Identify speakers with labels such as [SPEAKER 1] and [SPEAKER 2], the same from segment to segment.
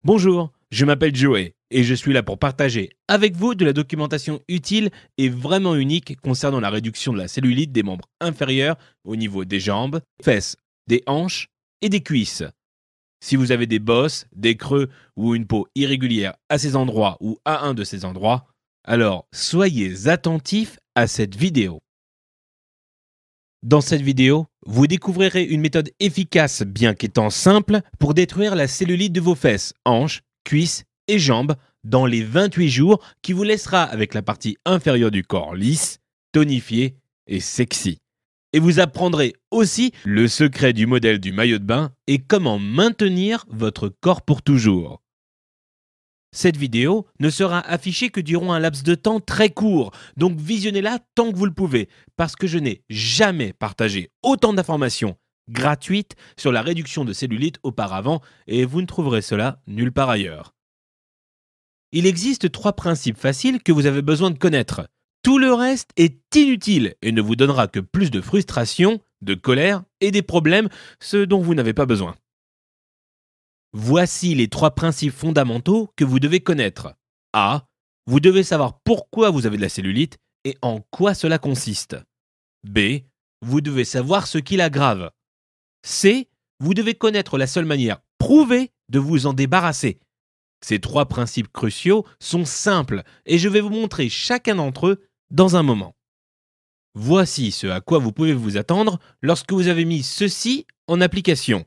[SPEAKER 1] Bonjour, je m'appelle Joey et je suis là pour partager avec vous de la documentation utile et vraiment unique concernant la réduction de la cellulite des membres inférieurs au niveau des jambes, des fesses, des hanches et des cuisses. Si vous avez des bosses, des creux ou une peau irrégulière à ces endroits ou à un de ces endroits, alors soyez attentifs à cette vidéo. Dans cette vidéo, vous découvrirez une méthode efficace, bien qu'étant simple, pour détruire la cellulite de vos fesses, hanches, cuisses et jambes dans les 28 jours qui vous laissera avec la partie inférieure du corps lisse, tonifiée et sexy. Et vous apprendrez aussi le secret du modèle du maillot de bain et comment maintenir votre corps pour toujours. Cette vidéo ne sera affichée que durant un laps de temps très court, donc visionnez-la tant que vous le pouvez, parce que je n'ai jamais partagé autant d'informations gratuites sur la réduction de cellulite auparavant, et vous ne trouverez cela nulle part ailleurs. Il existe 3 principes faciles que vous avez besoin de connaître. Tout le reste est inutile et ne vous donnera que plus de frustration, de colère et des problèmes, ce dont vous n'avez pas besoin. Voici les 3 principes fondamentaux que vous devez connaître. A. Vous devez savoir pourquoi vous avez de la cellulite et en quoi cela consiste. B. Vous devez savoir ce qui l'aggrave. C. Vous devez connaître la seule manière prouvée de vous en débarrasser. Ces 3 principes cruciaux sont simples et je vais vous montrer chacun d'entre eux dans un moment. Voici ce à quoi vous pouvez vous attendre lorsque vous avez mis ceci en application.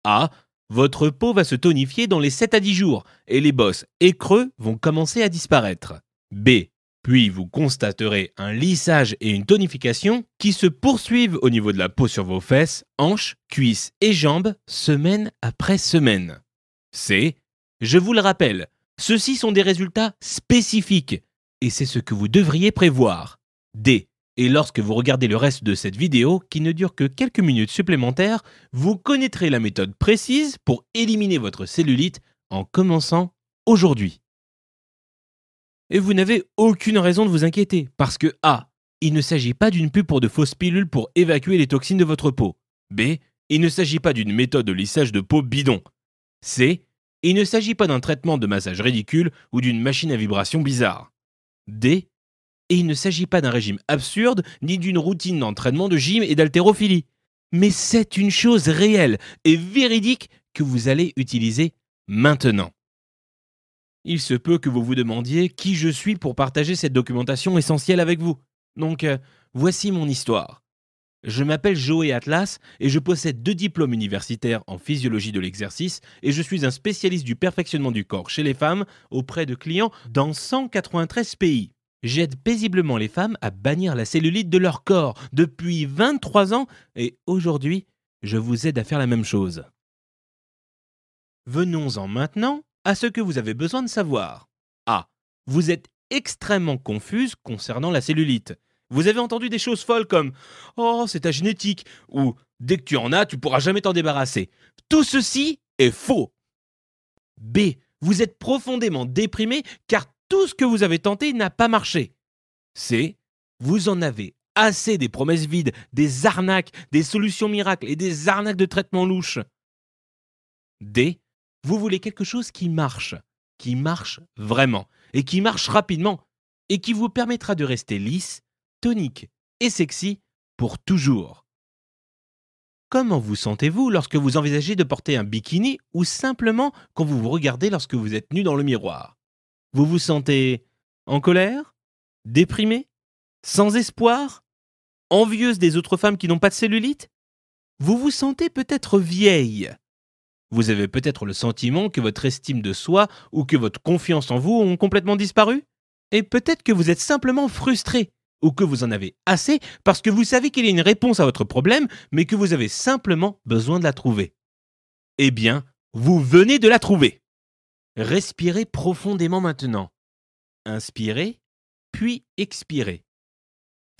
[SPEAKER 1] A. Votre peau va se tonifier dans les 7 à 10 jours et les bosses et creux vont commencer à disparaître. B. Puis vous constaterez un lissage et une tonification qui se poursuivent au niveau de la peau sur vos fesses, hanches, cuisses et jambes semaine après semaine. C. Je vous le rappelle, ceux-ci sont des résultats spécifiques et c'est ce que vous devriez prévoir. D. Et lorsque vous regardez le reste de cette vidéo, qui ne dure que quelques minutes supplémentaires, vous connaîtrez la méthode précise pour éliminer votre cellulite en commençant aujourd'hui. Et vous n'avez aucune raison de vous inquiéter, parce que A. Il ne s'agit pas d'une pub pour de fausses pilules pour évacuer les toxines de votre peau. B. Il ne s'agit pas d'une méthode de lissage de peau bidon. C. Il ne s'agit pas d'un traitement de massage ridicule ou d'une machine à vibration bizarre. D. Et il ne s'agit pas d'un régime absurde ni d'une routine d'entraînement de gym et d'haltérophilie. Mais c'est une chose réelle et véridique que vous allez utiliser maintenant. Il se peut que vous vous demandiez qui je suis pour partager cette documentation essentielle avec vous. Donc, voici mon histoire. Je m'appelle Joey Atlas et je possède 2 diplômes universitaires en physiologie de l'exercice et je suis un spécialiste du perfectionnement du corps chez les femmes auprès de clients dans 193 pays. J'aide paisiblement les femmes à bannir la cellulite de leur corps depuis 23 ans et aujourd'hui, je vous aide à faire la même chose. Venons-en maintenant à ce que vous avez besoin de savoir. A. Vous êtes extrêmement confuse concernant la cellulite. Vous avez entendu des choses folles comme « Oh, c'est ta génétique » ou « Dès que tu en as, tu pourras jamais t'en débarrasser ». Tout ceci est faux. B. Vous êtes profondément déprimé car tout ce que vous avez tenté n'a pas marché. C. Vous en avez assez des promesses vides, des arnaques, des solutions miracles et des arnaques de traitement louche. D. Vous voulez quelque chose qui marche vraiment, et qui marche rapidement, et qui vous permettra de rester lisse, tonique et sexy pour toujours. Comment vous sentez-vous lorsque vous envisagez de porter un bikini ou simplement quand vous vous regardez lorsque vous êtes nu dans le miroir? Vous vous sentez en colère, déprimé, sans espoir, envieuse des autres femmes qui n'ont pas de cellulite? Vous vous sentez peut-être vieille. Vous avez peut-être le sentiment que votre estime de soi ou que votre confiance en vous ont complètement disparu? Et peut-être que vous êtes simplement frustré ou que vous en avez assez parce que vous savez qu'il y a une réponse à votre problème mais que vous avez simplement besoin de la trouver. Eh bien, vous venez de la trouver. Respirez profondément maintenant. Inspirez, puis expirez.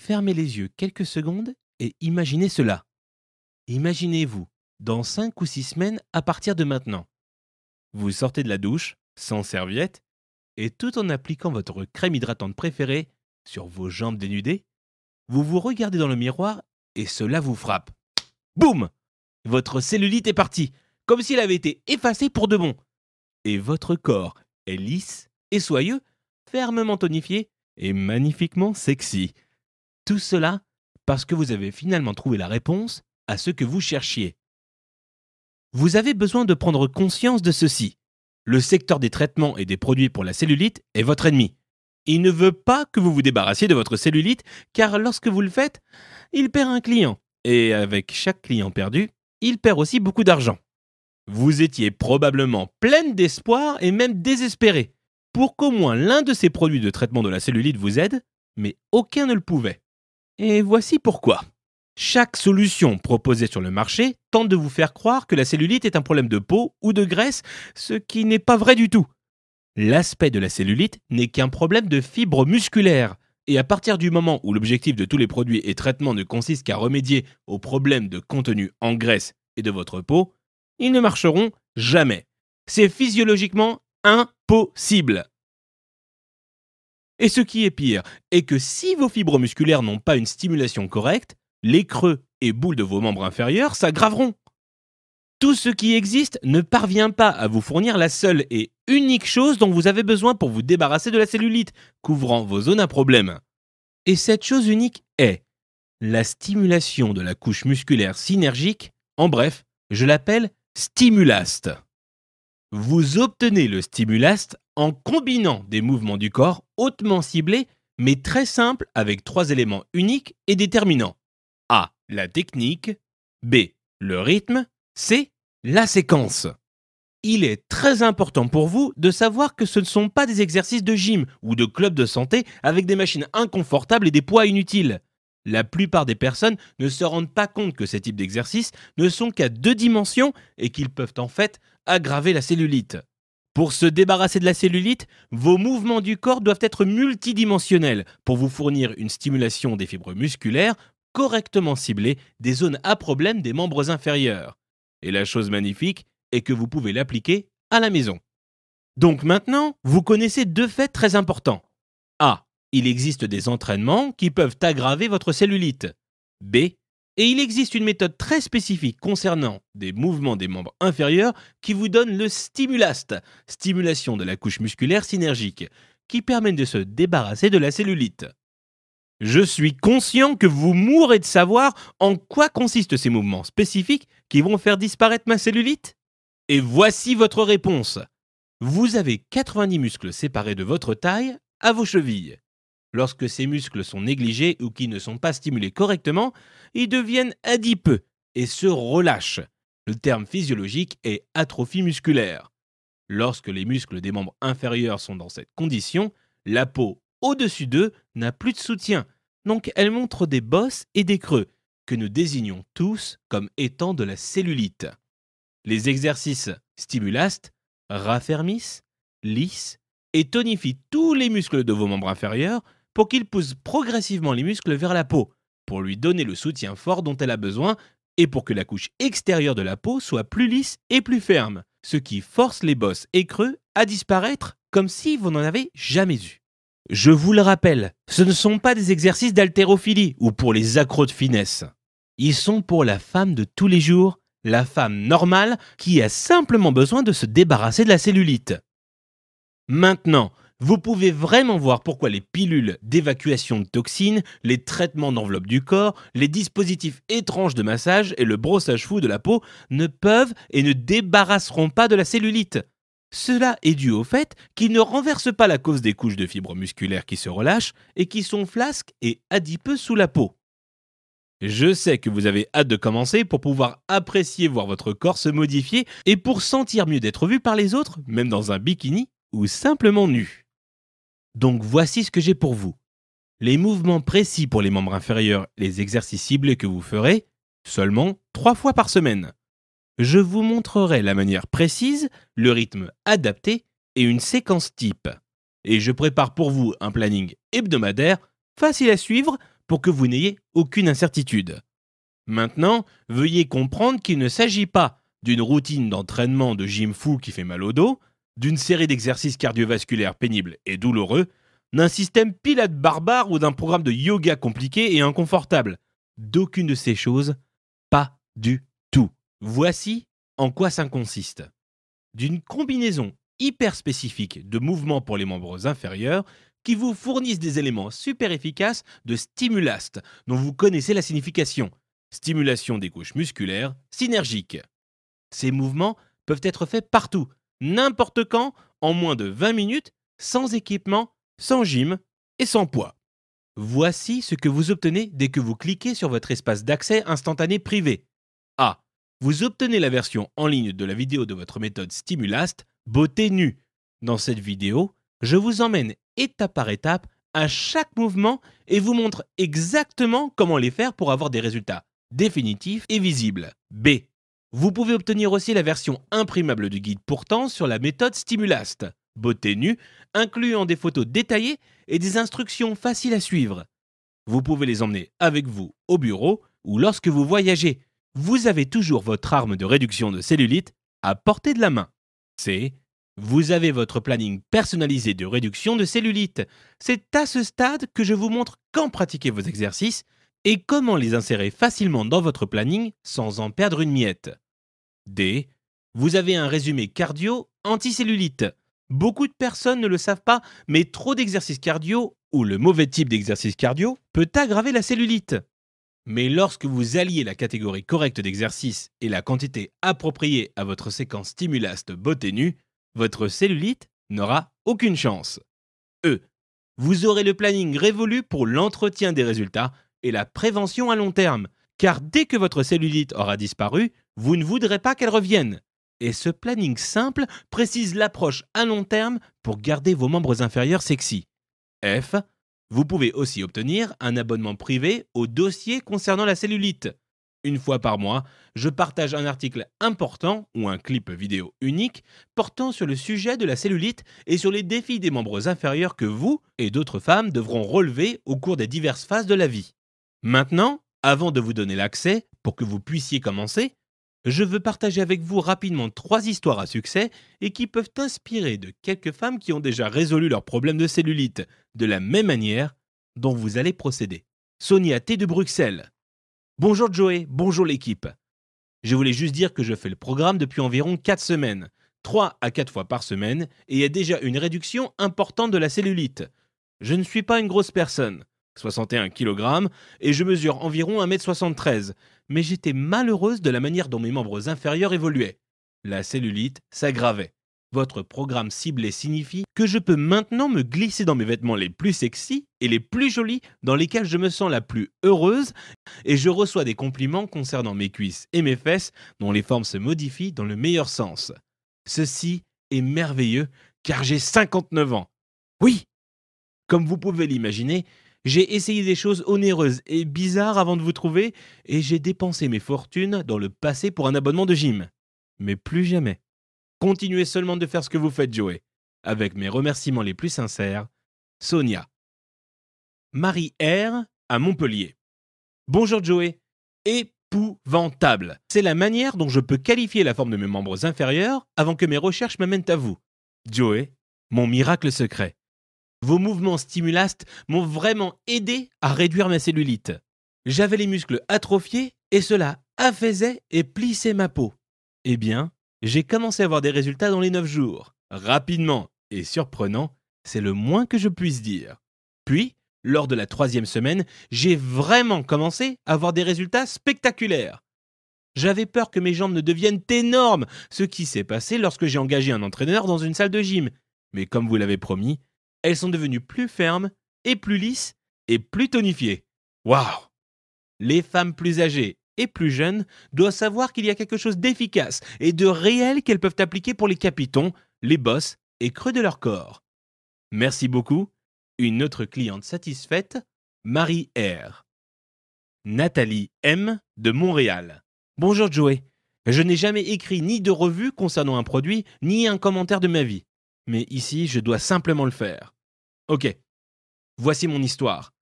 [SPEAKER 1] Fermez les yeux quelques secondes et imaginez cela. Imaginez-vous dans 5 ou 6 semaines à partir de maintenant. Vous sortez de la douche, sans serviette, et tout en appliquant votre crème hydratante préférée sur vos jambes dénudées, vous vous regardez dans le miroir et cela vous frappe. Boum! Votre cellulite est partie, comme si elle avait été effacée pour de bon. et votre corps est lisse et soyeux, fermement tonifié et magnifiquement sexy. Tout cela parce que vous avez finalement trouvé la réponse à ce que vous cherchiez. Vous avez besoin de prendre conscience de ceci. Le secteur des traitements et des produits pour la cellulite est votre ennemi. Il ne veut pas que vous vous débarrassiez de votre cellulite car lorsque vous le faites, il perd un client. Et avec chaque client perdu, il perd aussi beaucoup d'argent. Vous étiez probablement pleine d'espoir et même désespérée pour qu'au moins l'un de ces produits de traitement de la cellulite vous aide, mais aucun ne le pouvait. Et voici pourquoi. Chaque solution proposée sur le marché tente de vous faire croire que la cellulite est un problème de peau ou de graisse, ce qui n'est pas vrai du tout. L'aspect de la cellulite n'est qu'un problème de fibres musculaires. Et à partir du moment où l'objectif de tous les produits et traitements ne consiste qu'à remédier aux problèmes de contenu en graisse et de votre peau, ils ne marcheront jamais. C'est physiologiquement impossible. Et ce qui est pire est que si vos fibres musculaires n'ont pas une stimulation correcte, les creux et boules de vos membres inférieurs s'aggraveront. Tout ce qui existe ne parvient pas à vous fournir la seule et unique chose dont vous avez besoin pour vous débarrasser de la cellulite, couvrant vos zones à problème. Et cette chose unique est la stimulation de la couche musculaire synergique, en bref, je l'appelle Stimulast. Vous obtenez le Stimulast en combinant des mouvements du corps hautement ciblés, mais très simples avec 3 éléments uniques et déterminants. A. La technique. B. Le rythme. C. La séquence. Il est très important pour vous de savoir que ce ne sont pas des exercices de gym ou de club de santé avec des machines inconfortables et des poids inutiles. La plupart des personnes ne se rendent pas compte que ces types d'exercices ne sont qu'à 2 dimensions et qu'ils peuvent en fait aggraver la cellulite. Pour se débarrasser de la cellulite, vos mouvements du corps doivent être multidimensionnels pour vous fournir une stimulation des fibres musculaires correctement ciblées des zones à problème des membres inférieurs. Et la chose magnifique est que vous pouvez l'appliquer à la maison. Donc maintenant, vous connaissez 2 faits très importants. A. Il existe des entraînements qui peuvent aggraver votre cellulite. B. Et il existe une méthode très spécifique concernant des mouvements des membres inférieurs qui vous donne le Stimulast, stimulation de la couche musculaire synergique, qui permet de se débarrasser de la cellulite. Je suis conscient que vous mourrez de savoir en quoi consistent ces mouvements spécifiques qui vont faire disparaître ma cellulite. Et voici votre réponse. Vous avez 90 muscles séparés de votre taille à vos chevilles. Lorsque ces muscles sont négligés ou qui ne sont pas stimulés correctement, ils deviennent adipeux et se relâchent. Le terme physiologique est atrophie musculaire. Lorsque les muscles des membres inférieurs sont dans cette condition, la peau au-dessus d'eux n'a plus de soutien, donc elle montre des bosses et des creux, que nous désignons tous comme étant de la cellulite. Les exercices Stimulast raffermissent, lissent et tonifient tous les muscles de vos membres inférieurs pour qu'ils poussent progressivement les muscles vers la peau, pour lui donner le soutien fort dont elle a besoin et pour que la couche extérieure de la peau soit plus lisse et plus ferme, ce qui force les bosses et creux à disparaître comme si vous n'en avez jamais eu. Je vous le rappelle, ce ne sont pas des exercices d'haltérophilie ou pour les accros de finesse. Ils sont pour la femme de tous les jours, la femme normale qui a simplement besoin de se débarrasser de la cellulite. Maintenant, vous pouvez vraiment voir pourquoi les pilules d'évacuation de toxines, les traitements d'enveloppe du corps, les dispositifs étranges de massage et le brossage fou de la peau ne peuvent et ne débarrasseront pas de la cellulite. Cela est dû au fait qu'ils ne renversent pas la cause des couches de fibres musculaires qui se relâchent et qui sont flasques et adipeux sous la peau. Je sais que vous avez hâte de commencer pour pouvoir apprécier voir votre corps se modifier et pour sentir mieux d'être vu par les autres, même dans un bikini ou simplement nu. Donc voici ce que j'ai pour vous. Les mouvements précis pour les membres inférieurs, les exercices ciblés que vous ferez, seulement 3 fois par semaine. Je vous montrerai la manière précise, le rythme adapté et une séquence type. Et je prépare pour vous un planning hebdomadaire, facile à suivre pour que vous n'ayez aucune incertitude. Maintenant, veuillez comprendre qu'il ne s'agit pas d'une routine d'entraînement de gym fou qui fait mal au dos, d'une série d'exercices cardiovasculaires pénibles et douloureux, d'un système Pilates barbare ou d'un programme de yoga compliqué et inconfortable. D'aucune de ces choses, pas du tout. Voici en quoi ça consiste. D'une combinaison hyper spécifiques de mouvements pour les membres inférieurs qui vous fournissent des éléments super efficaces de stimulast, dont vous connaissez la signification. Stimulation des couches musculaires synergiques. Ces mouvements peuvent être faits partout, n'importe quand, en moins de 20 minutes, sans équipement, sans gym et sans poids. Voici ce que vous obtenez dès que vous cliquez sur votre espace d'accès instantané privé. A. Vous obtenez la version en ligne de la vidéo de votre méthode Stimulast, beauté nue. Dans cette vidéo, je vous emmène étape par étape à chaque mouvement et vous montre exactement comment les faire pour avoir des résultats définitifs et visibles. B. Vous pouvez obtenir aussi la version imprimable du guide pourtant sur la méthode Stimulast, beauté nue, incluant des photos détaillées et des instructions faciles à suivre. Vous pouvez les emmener avec vous au bureau ou lorsque vous voyagez. Vous avez toujours votre arme de réduction de cellulite à portée de la main. C. Vous avez votre planning personnalisé de réduction de cellulite. C'est à ce stade que je vous montre quand pratiquer vos exercices et comment les insérer facilement dans votre planning sans en perdre une miette. D. Vous avez un résumé cardio anticellulite. Beaucoup de personnes ne le savent pas, mais trop d'exercices cardio ou le mauvais type d'exercice cardio peut aggraver la cellulite. Mais lorsque vous alliez la catégorie correcte d'exercice et la quantité appropriée à votre séquence Stimulast beauté nue, votre cellulite n'aura aucune chance. E. Vous aurez le planning révolu pour l'entretien des résultats et la prévention à long terme, car dès que votre cellulite aura disparu, vous ne voudrez pas qu'elle revienne. Et ce planning simple précise l'approche à long terme pour garder vos membres inférieurs sexy. F. Vous pouvez aussi obtenir un abonnement privé au dossier concernant la cellulite. Une fois par mois, je partage un article important ou un clip vidéo unique portant sur le sujet de la cellulite et sur les défis des membres inférieurs que vous et d'autres femmes devront relever au cours des diverses phases de la vie. Maintenant, avant de vous donner l'accès pour que vous puissiez commencer, je veux partager avec vous rapidement 3 histoires à succès et qui peuvent inspirer de quelques femmes qui ont déjà résolu leurs problèmes de cellulite de la même manière dont vous allez procéder. Sonia T de Bruxelles. Bonjour Joey, bonjour l'équipe. Je voulais juste dire que je fais le programme depuis environ 4 semaines, 3 à 4 fois par semaine, et il y a déjà une réduction importante de la cellulite. Je ne suis pas une grosse personne, 61 kg, et je mesure environ 1m73, mais j'étais malheureuse de la manière dont mes membres inférieurs évoluaient. La cellulite s'aggravait. Votre programme ciblé signifie que je peux maintenant me glisser dans mes vêtements les plus sexy et les plus jolis dans lesquels je me sens la plus heureuse et je reçois des compliments concernant mes cuisses et mes fesses dont les formes se modifient dans le meilleur sens. Ceci est merveilleux car j'ai 59 ans. Oui, comme vous pouvez l'imaginer, j'ai essayé des choses onéreuses et bizarres avant de vous trouver et j'ai dépensé mes fortunes dans le passé pour un abonnement de gym. Mais plus jamais. Continuez seulement de faire ce que vous faites, Joey. Avec mes remerciements les plus sincères, Sonia. Marie R. à Montpellier. Bonjour Joey. Épouvantable. C'est la manière dont je peux qualifier la forme de mes membres inférieurs avant que mes recherches m'amènent à vous. Joey, mon miracle secret. Vos mouvements Stimulast m'ont vraiment aidé à réduire ma cellulite. J'avais les muscles atrophiés et cela affaisait et plissait ma peau. Eh bien, j'ai commencé à avoir des résultats dans les 9 jours. Rapidement et surprenant, c'est le moins que je puisse dire. Puis, lors de la 3e semaine, j'ai vraiment commencé à avoir des résultats spectaculaires. J'avais peur que mes jambes ne deviennent énormes, ce qui s'est passé lorsque j'ai engagé un entraîneur dans une salle de gym. Mais comme vous l'avez promis, elles sont devenues plus fermes et plus lisses et plus tonifiées. Waouh! Les femmes plus âgées et plus jeunes doivent savoir qu'il y a quelque chose d'efficace et de réel qu'elles peuvent appliquer pour les capitons, les bosses et creux de leur corps. Merci beaucoup. Une autre cliente satisfaite, Marie R. Nathalie M. de Montréal. Bonjour Joey. Je n'ai jamais écrit ni de revue concernant un produit, ni un commentaire de ma vie. Mais ici, je dois simplement le faire. Ok. Voici mon histoire.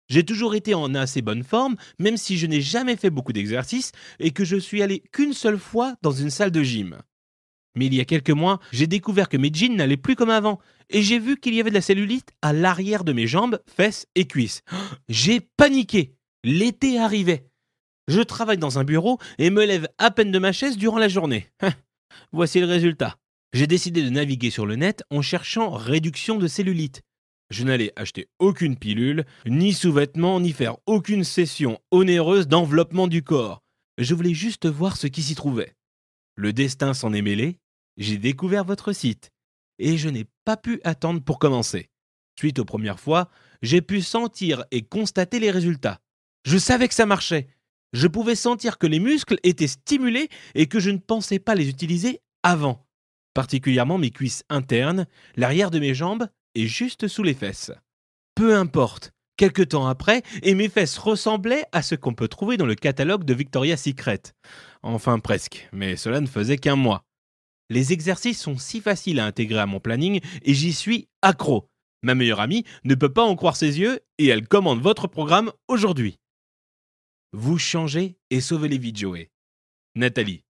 [SPEAKER 1] J'ai toujours été en assez bonne forme, même si je n'ai jamais fait beaucoup d'exercices et que je suis allé qu'une seule fois dans une salle de gym. Mais il y a quelques mois, j'ai découvert que mes jeans n'allaient plus comme avant et j'ai vu qu'il y avait de la cellulite à l'arrière de mes jambes, fesses et cuisses. J'ai paniqué. L'été arrivait. Je travaille dans un bureau et me lève à peine de ma chaise durant la journée. Voici le résultat. J'ai décidé de naviguer sur le net en cherchant réduction de cellulite. Je n'allais acheter aucune pilule, ni sous-vêtements, ni faire aucune session onéreuse d'enveloppement du corps. Je voulais juste voir ce qui s'y trouvait. Le destin s'en est mêlé, j'ai découvert votre site. Et je n'ai pas pu attendre pour commencer. Suite aux premières fois, j'ai pu sentir et constater les résultats. Je savais que ça marchait. Je pouvais sentir que les muscles étaient stimulés et que je ne pensais pas les utiliser avant. Particulièrement mes cuisses internes, l'arrière de mes jambes et juste sous les fesses. Peu importe, quelque temps après, et mes fesses ressemblaient à ce qu'on peut trouver dans le catalogue de Victoria's Secret. Enfin presque, mais cela ne faisait qu'un mois. Les exercices sont si faciles à intégrer à mon planning et j'y suis accro. Ma meilleure amie ne peut pas en croire ses yeux et elle commande votre programme aujourd'hui. Vous changez et sauvez les vies de Joey. Nathalie.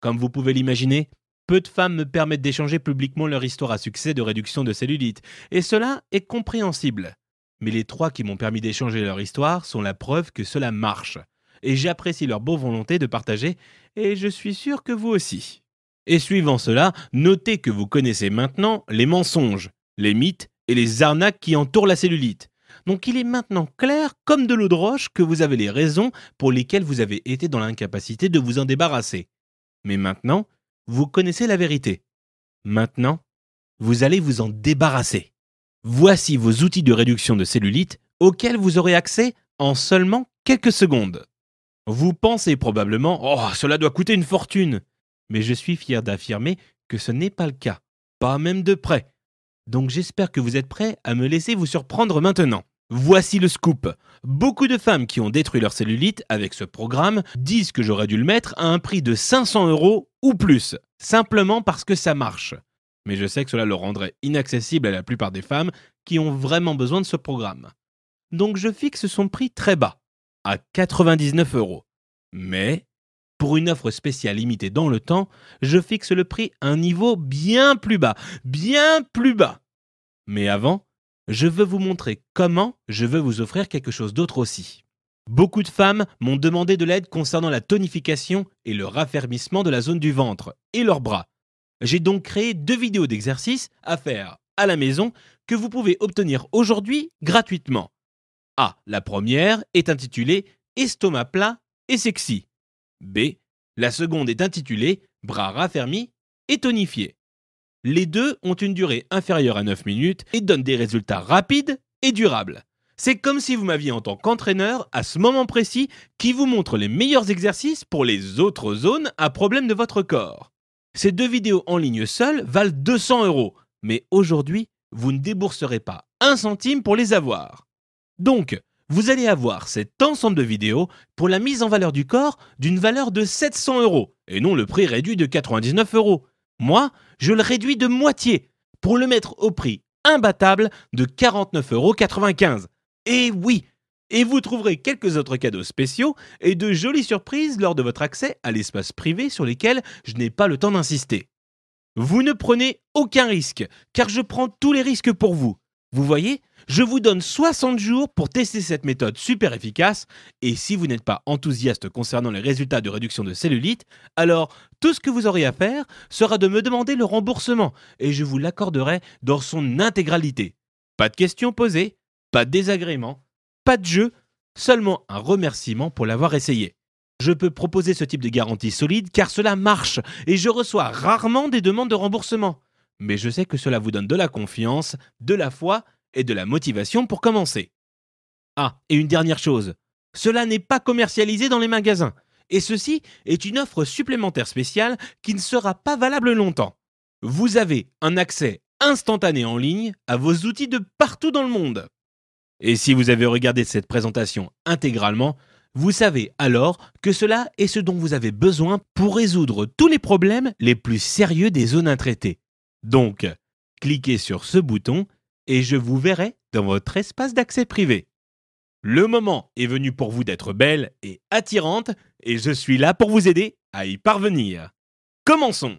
[SPEAKER 1] Comme vous pouvez l'imaginer, peu de femmes me permettent d'échanger publiquement leur histoire à succès de réduction de cellulite, et cela est compréhensible. Mais les 3 qui m'ont permis d'échanger leur histoire sont la preuve que cela marche. Et j'apprécie leur bonne volonté de partager, et je suis sûr que vous aussi. Et suivant cela, notez que vous connaissez maintenant les mensonges, les mythes et les arnaques qui entourent la cellulite. Donc il est maintenant clair comme de l'eau de roche que vous avez les raisons pour lesquelles vous avez été dans l'incapacité de vous en débarrasser. Mais maintenant, vous connaissez la vérité. Maintenant, vous allez vous en débarrasser. Voici vos outils de réduction de cellulite auxquels vous aurez accès en seulement quelques secondes. Vous pensez probablement « Oh, cela doit coûter une fortune !» Mais je suis fier d'affirmer que ce n'est pas le cas, pas même de près. Donc j'espère que vous êtes prêts à me laisser vous surprendre maintenant. Voici le scoop. Beaucoup de femmes qui ont détruit leur cellulite avec ce programme disent que j'aurais dû le mettre à un prix de 500 € ou plus, simplement parce que ça marche. Mais je sais que cela le rendrait inaccessible à la plupart des femmes qui ont vraiment besoin de ce programme. Donc je fixe son prix très bas, à 99 €. Mais pour une offre spéciale limitée dans le temps, je fixe le prix à un niveau bien plus bas, bien plus bas. Mais avant, je veux vous montrer comment je veux vous offrir quelque chose d'autre aussi. Beaucoup de femmes m'ont demandé de l'aide concernant la tonification et le raffermissement de la zone du ventre et leurs bras. J'ai donc créé 2 vidéos d'exercices à faire à la maison que vous pouvez obtenir aujourd'hui gratuitement. La première est intitulée « Estomac plat et sexy ». B. La seconde est intitulée « Bras raffermis et tonifiés ». Les deux ont une durée inférieure à 9 minutes et donnent des résultats rapides et durables. C'est comme si vous m'aviez en tant qu'entraîneur à ce moment précis qui vous montre les meilleurs exercices pour les autres zones à problème de votre corps. Ces 2 vidéos en ligne seules valent 200 €, mais aujourd'hui, vous ne débourserez pas 1 centime pour les avoir. Donc, vous allez avoir cet ensemble de vidéos pour la mise en valeur du corps d'une valeur de 700 € et non le prix réduit de 99 €. Moi, je le réduis de moitié pour le mettre au prix imbattable de 49,95 €. Et oui, et vous trouverez quelques autres cadeaux spéciaux et de jolies surprises lors de votre accès à l'espace privé sur lesquels je n'ai pas le temps d'insister. Vous ne prenez aucun risque, car je prends tous les risques pour vous. Vous voyez, je vous donne 60 jours pour tester cette méthode super efficace et si vous n'êtes pas enthousiaste concernant les résultats de réduction de cellulite, alors tout ce que vous aurez à faire sera de me demander le remboursement et je vous l'accorderai dans son intégralité. Pas de questions posées, pas de désagréments, pas de jeu, seulement un remerciement pour l'avoir essayé. Je peux proposer ce type de garantie solide car cela marche et je reçois rarement des demandes de remboursement. Mais je sais que cela vous donne de la confiance, de la foi et de la motivation pour commencer. Et une dernière chose, cela n'est pas commercialisé dans les magasins. Et ceci est une offre supplémentaire spéciale qui ne sera pas valable longtemps. Vous avez un accès instantané en ligne à vos outils de partout dans le monde. Et si vous avez regardé cette présentation intégralement, vous savez alors que cela est ce dont vous avez besoin pour résoudre tous les problèmes les plus sérieux des zones intraitées. Donc, cliquez sur ce bouton et je vous verrai dans votre espace d'accès privé. Le moment est venu pour vous d'être belle et attirante et je suis là pour vous aider à y parvenir. Commençons!